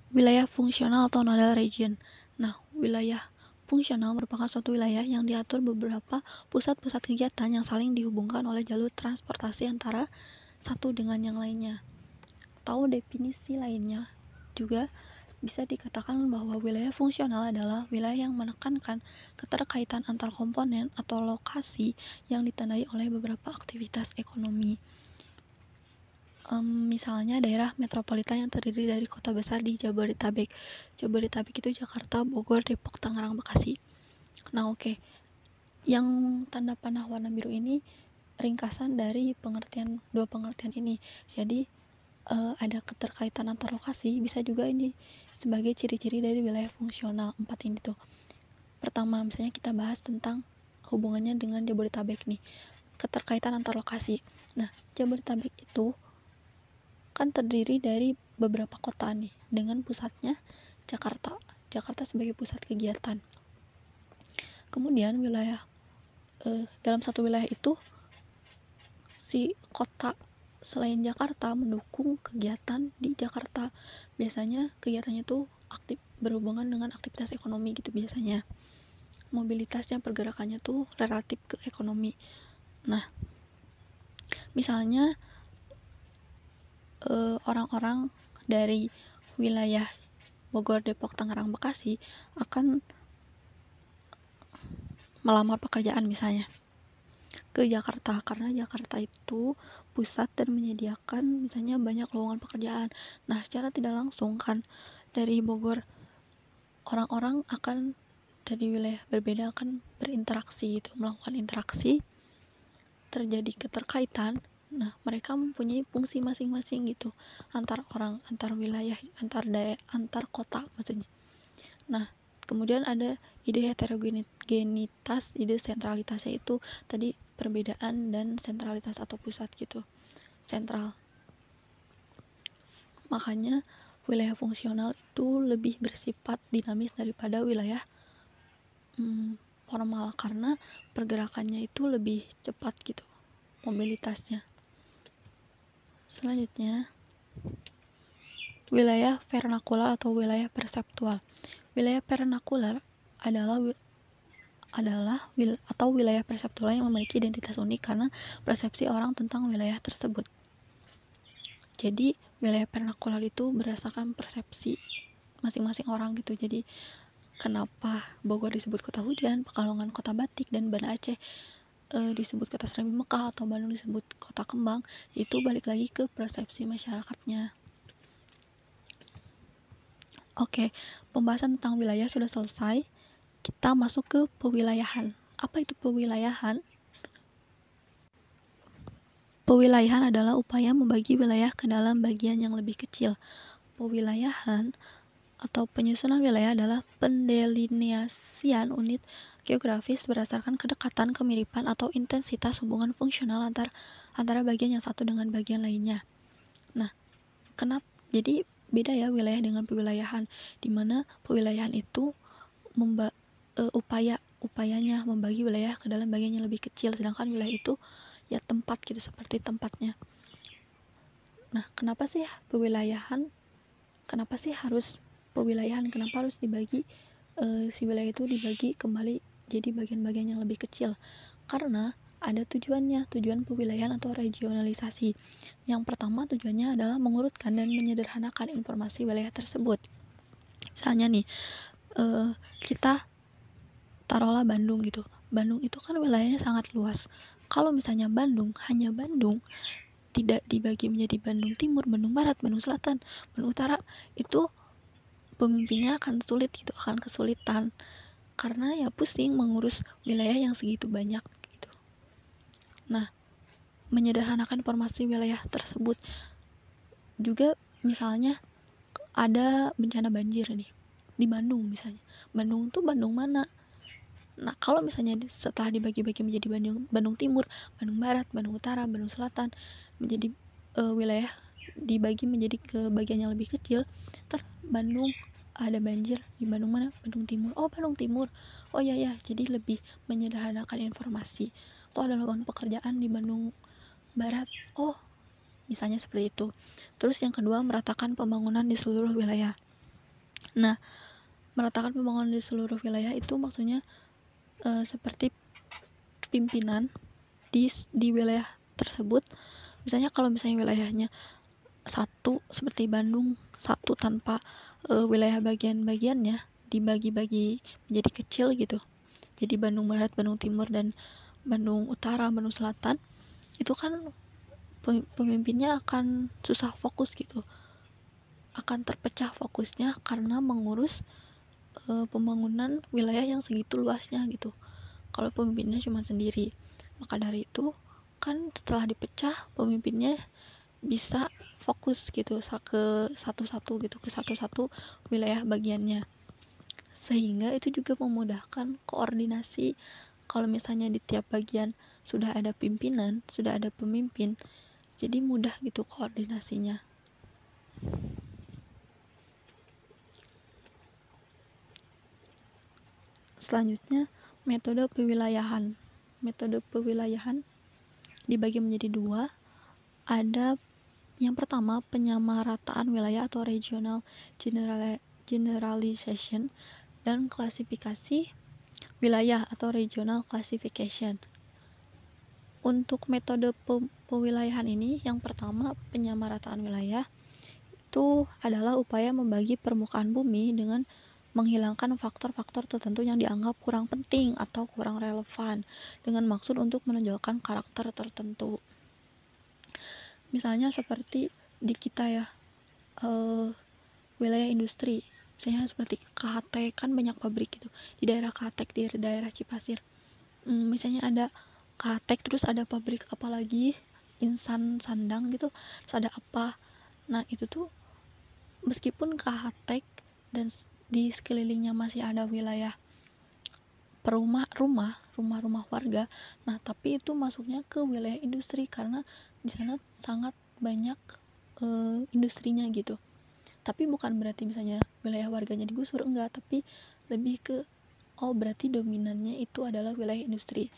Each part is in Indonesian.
Wilayah fungsional atau nodal region. Nah, wilayah fungsional merupakan suatu wilayah yang diatur beberapa pusat-pusat kegiatan yang saling dihubungkan oleh jalur transportasi antara satu dengan yang lainnya. Atau definisi lainnya juga bisa dikatakan bahwa wilayah fungsional adalah wilayah yang menekankan keterkaitan antar komponen atau lokasi yang ditandai oleh beberapa aktivitas ekonomi. Misalnya daerah metropolitan yang terdiri dari kota besar di Jabodetabek. Jabodetabek itu Jakarta, Bogor, Depok, Tangerang, Bekasi. Nah, oke. Yang tanda panah warna biru ini ringkasan dari dua pengertian ini. Jadi ada keterkaitan antar lokasi, bisa juga ini sebagai ciri-ciri dari wilayah fungsional. 4 ini tuh. Pertama, misalnya kita bahas tentang hubungannya dengan Jabodetabek nih. Keterkaitan antar lokasi. Nah, Jabodetabek itu kan terdiri dari beberapa kota nih, dengan pusatnya Jakarta. Jakarta sebagai pusat kegiatan. Kemudian dalam satu wilayah itu si kota selain Jakarta mendukung kegiatan di Jakarta. Biasanya kegiatannya itu aktif berhubungan dengan aktivitas ekonomi gitu biasanya. Mobilitasnya, pergerakannya tuh relatif ke ekonomi. Nah, misalnya orang-orang dari wilayah Bogor, Depok, Tangerang, Bekasi akan melamar pekerjaan misalnya ke Jakarta, karena Jakarta itu pusat dan menyediakan misalnya banyak lowongan pekerjaan. Nah, secara tidak langsung kan dari Bogor orang-orang akan dari wilayah berbeda akan berinteraksi gitu, melakukan interaksi, terjadi keterkaitan. Nah, mereka mempunyai fungsi masing-masing gitu antar orang, antar wilayah, antar kota maksudnya. Nah, kemudian ada ide heterogenitas, ide sentralitas, yaitu tadi perbedaan dan sentralitas atau pusat gitu, sentral. Makanya wilayah fungsional itu lebih bersifat dinamis daripada wilayah formal, karena pergerakannya itu lebih cepat gitu, mobilitasnya. Selanjutnya, wilayah vernakular atau wilayah perseptual. Wilayah vernakular adalah wilayah perseptual yang memiliki identitas unik karena persepsi orang tentang wilayah tersebut. Jadi, wilayah vernakular itu berdasarkan persepsi masing-masing orang gitu. Jadi, kenapa Bogor disebut kota hujan, Pekalongan kota batik, dan Banda Aceh disebut kota Serambi Mekah, atau Bandung disebut kota kembang, itu balik lagi ke persepsi masyarakatnya. Oke, pembahasan tentang wilayah sudah selesai. Kita masuk ke pewilayahan. Apa itu pewilayahan? Pewilayahan adalah upaya membagi wilayah ke dalam bagian yang lebih kecil. Pewilayahan atau penyusunan wilayah adalah pendelineasian unit geografis berdasarkan kedekatan, kemiripan, atau intensitas hubungan fungsional antara bagian yang satu dengan bagian lainnya. Nah, jadi beda ya wilayah dengan pewilayahan, di mana pewilayahan itu upayanya membagi wilayah ke dalam bagian yang lebih kecil, sedangkan wilayah itu ya tempat gitu, seperti tempatnya. Nah, kenapa sih harus dibagi si wilayah itu dibagi kembali jadi bagian-bagian yang lebih kecil? Karena ada tujuan pewilayahan atau regionalisasi. Yang pertama, tujuannya adalah mengurutkan dan menyederhanakan informasi wilayah tersebut. Misalnya nih, kita taruhlah Bandung gitu. Bandung itu kan wilayahnya sangat luas. Kalau misalnya hanya Bandung, tidak dibagi menjadi Bandung Timur, Bandung Barat, Bandung Selatan, Bandung Utara, itu pemimpinnya akan kesulitan. Karena ya pusing mengurus wilayah yang segitu banyak gitu. Nah, menyederhanakan informasi wilayah tersebut. Juga misalnya ada bencana banjir nih di Bandung misalnya. Bandung tuh Bandung mana? Nah, kalau misalnya setelah dibagi-bagi menjadi Bandung Timur, Bandung Barat, Bandung Utara, Bandung Selatan, menjadi wilayah dibagi menjadi ke bagian yang lebih kecil, Bandung ada banjir di Bandung mana? Bandung Timur. Oh, Bandung Timur. Oh ya, jadi lebih menyederhanakan informasi. Atau ada lowongan pekerjaan di Bandung Barat. Oh, misalnya seperti itu. Terus yang kedua, meratakan pembangunan di seluruh wilayah. Nah, meratakan pembangunan di seluruh wilayah itu maksudnya seperti pimpinan di wilayah tersebut. Misalnya kalau misalnya wilayahnya satu seperti Bandung, satu tanpa wilayah bagian-bagiannya dibagi-bagi menjadi kecil gitu. Jadi Bandung Barat, Bandung Timur, dan Bandung Utara, Bandung Selatan, itu kan pemimpinnya akan susah fokus gitu, akan terpecah fokusnya karena mengurus pembangunan wilayah yang segitu luasnya gitu. Kalau pemimpinnya cuma sendiri, maka dari itu kan setelah dipecah pemimpinnya bisa fokus gitu ke satu-satu gitu, ke satu-satu wilayah bagiannya, sehingga itu juga memudahkan koordinasi. Kalau misalnya di tiap bagian sudah ada pimpinan, sudah ada pemimpin, jadi mudah gitu koordinasinya. Selanjutnya, metode pewilayahan. Metode pewilayahan dibagi menjadi dua. Ada yang pertama, penyamarataan wilayah atau regional generalization, dan klasifikasi wilayah atau regional classification. Untuk metode pewilayahan ini, yang pertama, penyamarataan wilayah, itu adalah upaya membagi permukaan bumi dengan menghilangkan faktor-faktor tertentu yang dianggap kurang penting atau kurang relevan dengan maksud untuk menonjolkan karakter tertentu. Misalnya seperti di kita ya, wilayah industri, misalnya seperti KHT, kan banyak pabrik gitu di daerah KHT, di daerah Cipasir. Misalnya ada KHT terus ada pabrik apa lagi, Insan Sandang gitu, terus ada apa. Nah itu tuh meskipun KHT dan di sekelilingnya masih ada wilayah rumah-rumah warga, nah tapi itu masuknya ke wilayah industri karena di sana sangat banyak industrinya gitu. Tapi bukan berarti misalnya wilayah warganya digusur, enggak, tapi lebih ke berarti dominannya itu adalah wilayah industri,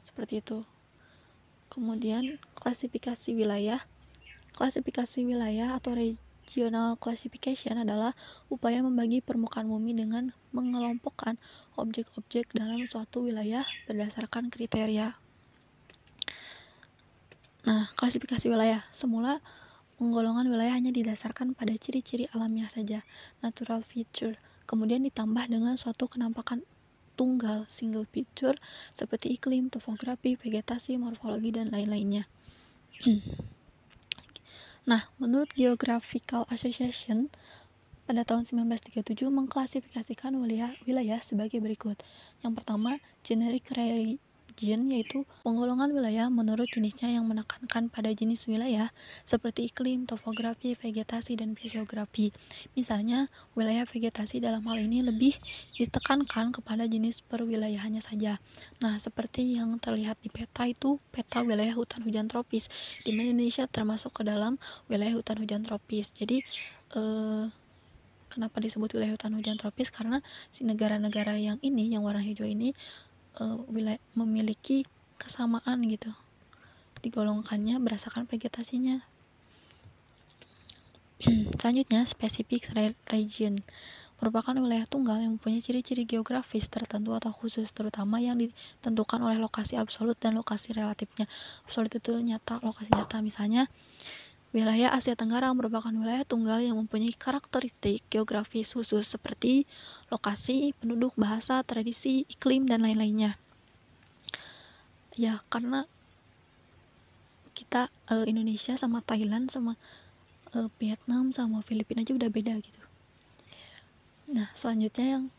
seperti itu. Kemudian klasifikasi wilayah atau regional classification adalah upaya membagi permukaan bumi dengan mengelompokkan objek-objek dalam suatu wilayah berdasarkan kriteria. Nah, klasifikasi wilayah semula penggolongan wilayah hanya didasarkan pada ciri-ciri alamiah saja, natural feature, kemudian ditambah dengan suatu kenampakan tunggal, single feature, seperti iklim, topografi, vegetasi, morfologi, dan lain-lainnya. Nah, menurut Geographical Association, pada tahun 1937 mengklasifikasikan wilayah sebagai berikut. Yang pertama, generic region, yaitu penggolongan wilayah menurut jenisnya yang menekankan pada jenis wilayah seperti iklim, topografi, vegetasi, dan fisiografi. Misalnya, wilayah vegetasi dalam hal ini lebih ditekankan kepada jenis perwilayahannya saja. Nah, seperti yang terlihat di peta itu, peta wilayah hutan hujan tropis, di mana Indonesia termasuk ke dalam wilayah hutan hujan tropis. Jadi, kenapa disebut wilayah hutan hujan tropis? Karena si negara-negara yang warna hijau ini memiliki kesamaan gitu, digolongkannya berdasarkan vegetasinya. Selanjutnya, specific region merupakan wilayah tunggal yang mempunyai ciri-ciri geografis tertentu atau khusus, terutama yang ditentukan oleh lokasi absolut dan lokasi relatifnya. Absolut itu nyata, lokasi nyata. Misalnya, wilayah Asia Tenggara merupakan wilayah tunggal yang mempunyai karakteristik geografis khusus seperti lokasi, penduduk, bahasa, tradisi, iklim, dan lain-lainnya. Ya, karena kita Indonesia sama Thailand sama Vietnam sama Filipina aja udah beda gitu. Nah, selanjutnya yang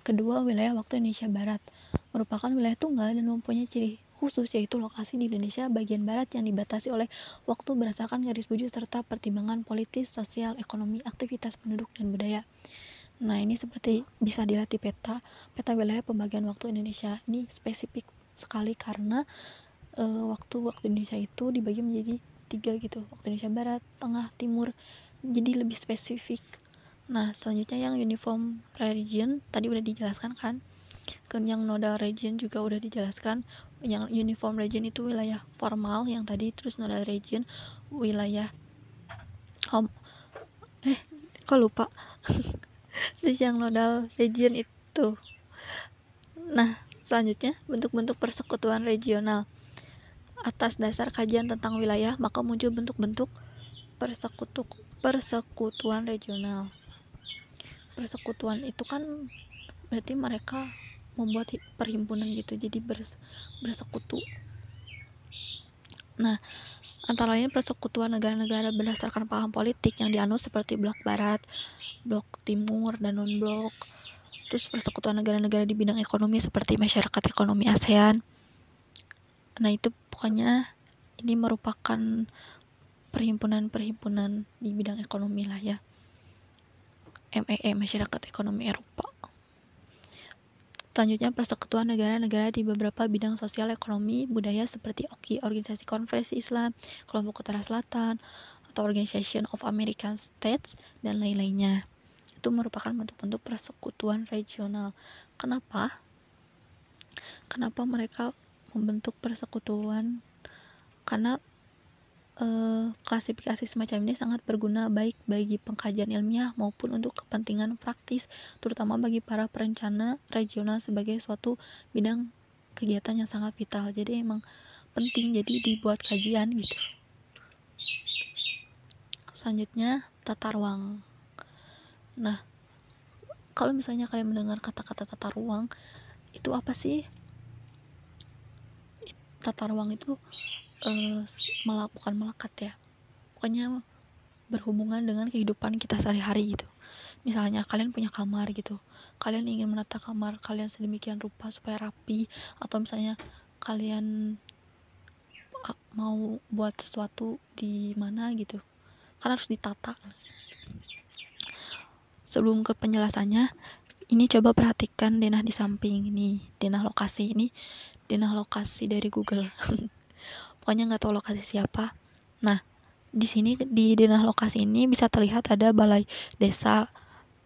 kedua, wilayah waktu Indonesia Barat merupakan wilayah tunggal dan mempunyai ciri khusus, yaitu lokasi di Indonesia bagian barat yang dibatasi oleh waktu berdasarkan garis bujur serta pertimbangan politis, sosial, ekonomi, aktivitas penduduk, dan budaya. Nah, ini seperti bisa dilihat di peta wilayah pembagian waktu Indonesia. Ini spesifik sekali karena waktu Indonesia itu dibagi menjadi 3 gitu, waktu Indonesia Barat, Tengah, Timur, jadi lebih spesifik. Nah, selanjutnya yang uniform region tadi udah dijelaskan kan, yang nodal region juga udah dijelaskan. Yang uniform region itu wilayah formal yang tadi, terus nodal region wilayah Kok lupa? Terus yang nodal region itu. Nah, selanjutnya bentuk-bentuk persekutuan regional. Atas dasar kajian tentang wilayah, maka muncul bentuk-bentuk persekutuan regional. Persekutuan itu kan berarti mereka membuat perhimpunan gitu, jadi bersekutu. Nah, antara lain persekutuan negara-negara berdasarkan paham politik yang dianut seperti blok barat, blok timur, dan non-blok. Terus persekutuan negara-negara di bidang ekonomi seperti masyarakat ekonomi ASEAN. Nah, itu pokoknya ini merupakan perhimpunan-perhimpunan di bidang ekonomi lah ya. MEE, Masyarakat Ekonomi Eropa. Selanjutnya persekutuan negara-negara di beberapa bidang sosial, ekonomi, budaya seperti OKI, Organisasi Konferensi Islam, Kelompok Utara Selatan, atau Organization of American States, dan lain-lainnya. Itu merupakan bentuk-bentuk persekutuan regional. Kenapa? Kenapa mereka membentuk persekutuan? Karena klasifikasi semacam ini sangat berguna baik bagi pengkajian ilmiah maupun untuk kepentingan praktis, terutama bagi para perencana regional sebagai suatu bidang kegiatan yang sangat vital. Jadi emang penting jadi dibuat kajian gitu. Selanjutnya tata ruang. Nah, kalau misalnya kalian mendengar kata-kata tata ruang, itu apa sih? Tata ruang itu bukan melekat ya, pokoknya berhubungan dengan kehidupan kita sehari-hari gitu. Misalnya kalian punya kamar gitu, kalian ingin menata kamar kalian sedemikian rupa supaya rapi, atau misalnya kalian mau buat sesuatu di mana gitu, kan harus ditata. Sebelum ke penjelasannya, ini coba perhatikan denah di samping ini, denah lokasi ini, denah lokasi dari Google. Pokoknya nggak tahu lokasi siapa. Nah, di sini di denah lokasi ini bisa terlihat ada balai desa,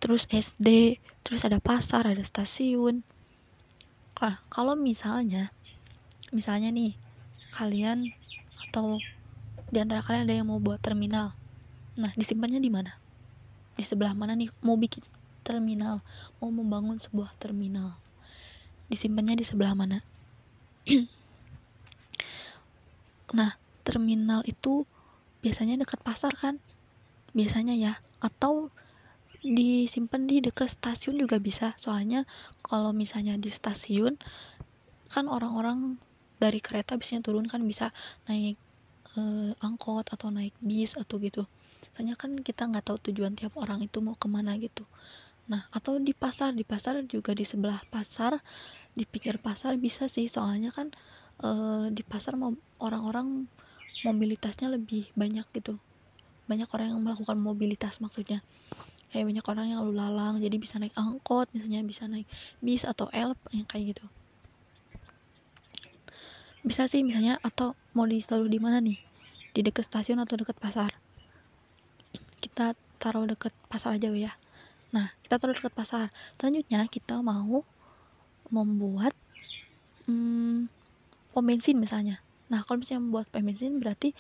terus SD, terus ada pasar, ada stasiun. Nah, kalau misalnya nih kalian atau di antara kalian ada yang mau buat terminal. Nah, disimpannya di mana? Di sebelah mana nih mau bikin terminal, mau membangun sebuah terminal? Disimpannya di sebelah mana? Nah, terminal itu biasanya dekat pasar kan? Biasanya ya. Atau disimpan di dekat stasiun juga bisa. Soalnya kalau misalnya di stasiun kan orang-orang dari kereta biasanya turun kan bisa naik angkot atau naik bis atau gitu. Soalnya kan kita nggak tahu tujuan tiap orang itu mau kemana gitu. Nah, atau di pasar juga, di sebelah pasar, di pinggir pasar bisa sih. Soalnya kan di pasar orang-orang mobilitasnya lebih banyak gitu, banyak orang yang melakukan mobilitas, maksudnya kayak banyak orang yang lalu lalang, jadi bisa naik angkot, misalnya bisa naik bis atau elf yang kayak gitu. Bisa sih misalnya, atau mau ditaruh di mana nih, di dekat stasiun atau dekat pasar? Kita taruh dekat pasar aja ya. Nah, kita taruh dekat pasar. Selanjutnya kita mau membuat pom bensin misalnya. Nah, kalau misalnya membuat pom bensin berarti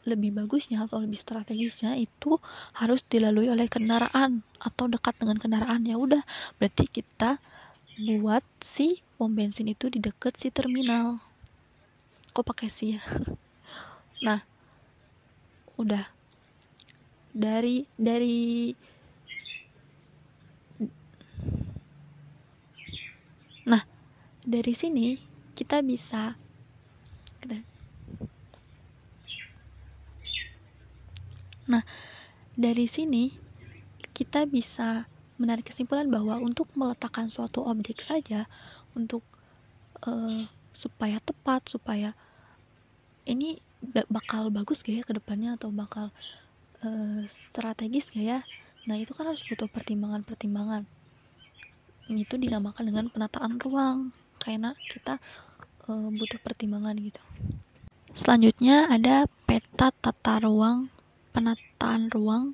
lebih bagusnya atau lebih strategisnya itu harus dilalui oleh kendaraan atau dekat dengan kendaraan. Ya udah, berarti kita buat si pom bensin itu di dekat si terminal. Kok pakai sih ya? Nah, udah dari sini kita bisa dari sini kita bisa menarik kesimpulan bahwa untuk meletakkan suatu objek saja, untuk supaya tepat, supaya ini bakal bagus gak ya ke depannya, atau bakal strategis gak ya, nah itu kan harus butuh pertimbangan-pertimbangan. Ini tuh dinamakan dengan penataan ruang, karena kita butuh pertimbangan gitu. Selanjutnya ada peta tata ruang, penataan ruang,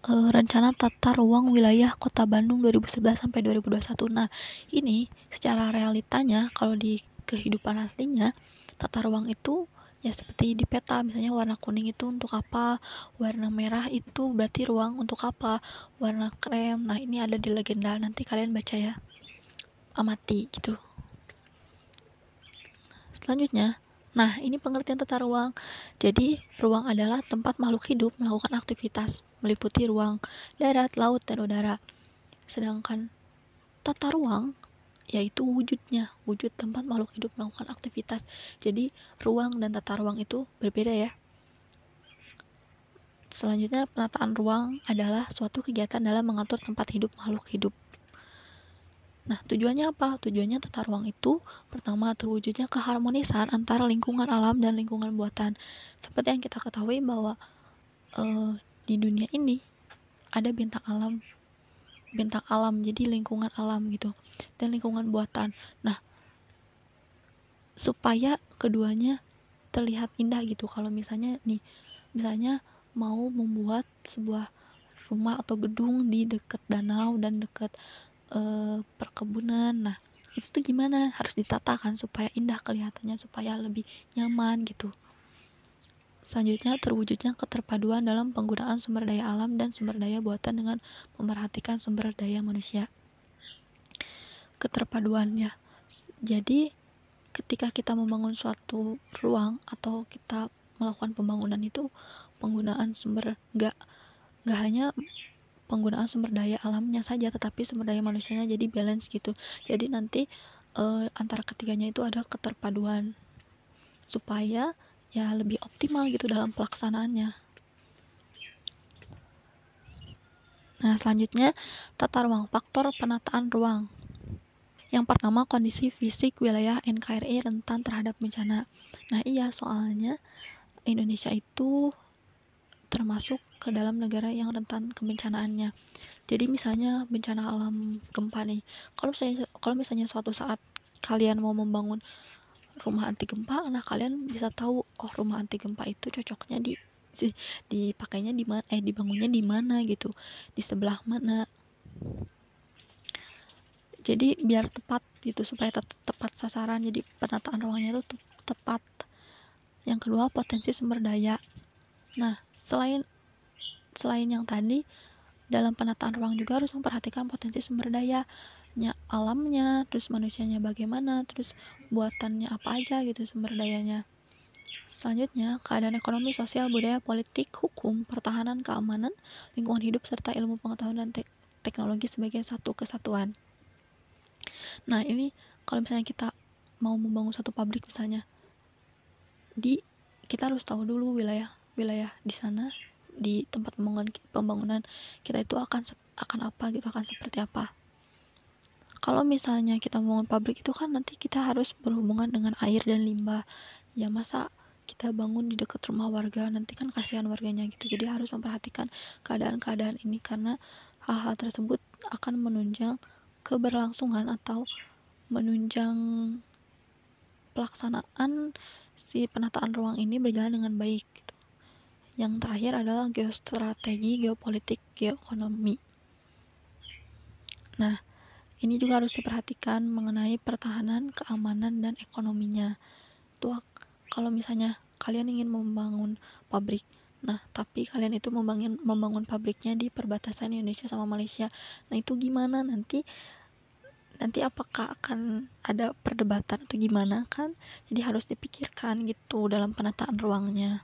rencana tata ruang wilayah Kota Bandung 2011 sampai 2021. Nah, ini secara realitanya kalau di kehidupan aslinya tata ruang itu Ya seperti di peta, misalnya warna kuning itu untuk apa, warna merah itu berarti ruang untuk apa, warna krem. Nah, ini ada di legenda, nanti kalian baca ya, amati gitu. Selanjutnya, nah ini pengertian tata ruang. Jadi, ruang adalah tempat makhluk hidup melakukan aktivitas, meliputi ruang darat, laut, dan udara. Sedangkan tata ruang yaitu wujudnya, wujud tempat makhluk hidup melakukan aktivitas. Jadi, ruang dan tata ruang itu berbeda ya. Selanjutnya, penataan ruang adalah suatu kegiatan dalam mengatur tempat hidup makhluk hidup. Nah, tujuannya apa? Tujuannya tata ruang itu pertama terwujudnya keharmonisan antara lingkungan alam dan lingkungan buatan. Seperti yang kita ketahui bahwa di dunia ini ada bintang alam, jadi lingkungan alam gitu, dan lingkungan buatan. Nah, supaya keduanya terlihat indah gitu. Kalau misalnya mau membuat sebuah rumah atau gedung di dekat danau dan dekat perkebunan, nah itu tuh gimana, harus ditata kan supaya indah kelihatannya, supaya lebih nyaman gitu. Selanjutnya, terwujudnya keterpaduan dalam penggunaan sumber daya alam dan sumber daya buatan dengan memerhatikan sumber daya manusia. Keterpaduan ya, jadi ketika kita membangun suatu ruang atau kita melakukan pembangunan itu penggunaan sumber gak hanya penggunaan sumber daya alamnya saja, tetapi sumber daya manusianya, jadi balance gitu. Jadi nanti antara ketiganya itu ada keterpaduan supaya ya lebih optimal gitu dalam pelaksanaannya. Nah, selanjutnya tata ruang, faktor penataan ruang. Yang pertama, kondisi fisik wilayah NKRI rentan terhadap bencana. Nah, iya, soalnya Indonesia itu termasuk ke dalam negara yang rentan kebencanaannya. Jadi misalnya bencana alam gempa nih. Kalau misalnya suatu saat kalian mau membangun rumah anti gempa, nah kalian bisa tahu, oh rumah anti gempa itu cocoknya dipakainya di mana, dibangunnya di mana gitu, di sebelah mana. Jadi biar tepat gitu, supaya tepat sasaran. Jadi penataan ruangnya itu tepat. Yang kedua, potensi sumber daya. Nah, selain yang tadi, dalam penataan ruang juga harus memperhatikan potensi sumber daya, alamnya, terus manusianya bagaimana, terus buatannya apa aja gitu sumber dayanya. Selanjutnya, keadaan ekonomi, sosial, budaya, politik, hukum, pertahanan, keamanan, lingkungan hidup, serta ilmu pengetahuan dan teknologi sebagai satu kesatuan. Nah, ini kalau misalnya kita mau membangun satu pabrik misalnya, kita harus tahu dulu wilayah di sana, di tempat pembangunan kita itu akan apa gitu, akan seperti apa. Kalau misalnya kita membangun pabrik itu kan nanti kita harus berhubungan dengan air dan limbah. Ya masa kita bangun di dekat rumah warga, nanti kan kasihan warganya gitu. Jadi harus memperhatikan keadaan-keadaan ini, karena hal-hal tersebut akan menunjang keberlangsungan atau menunjang pelaksanaan si penataan ruang ini berjalan dengan baik gitu. Yang terakhir adalah geostrategi, geopolitik, geoekonomi. Nah, ini juga harus diperhatikan mengenai pertahanan, keamanan, dan ekonominya. Tuh, kalau misalnya kalian ingin membangun pabrik, nah tapi kalian itu membangun pabriknya di perbatasan Indonesia sama Malaysia. Nah, itu gimana nanti apakah akan ada perdebatan atau gimana kan? Jadi harus dipikirkan gitu dalam penataan ruangnya.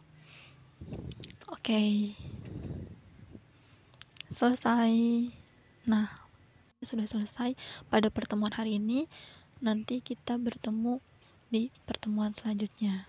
Oke. Selesai. Nah, sudah selesai pada pertemuan hari ini. Nanti kita bertemu di pertemuan selanjutnya.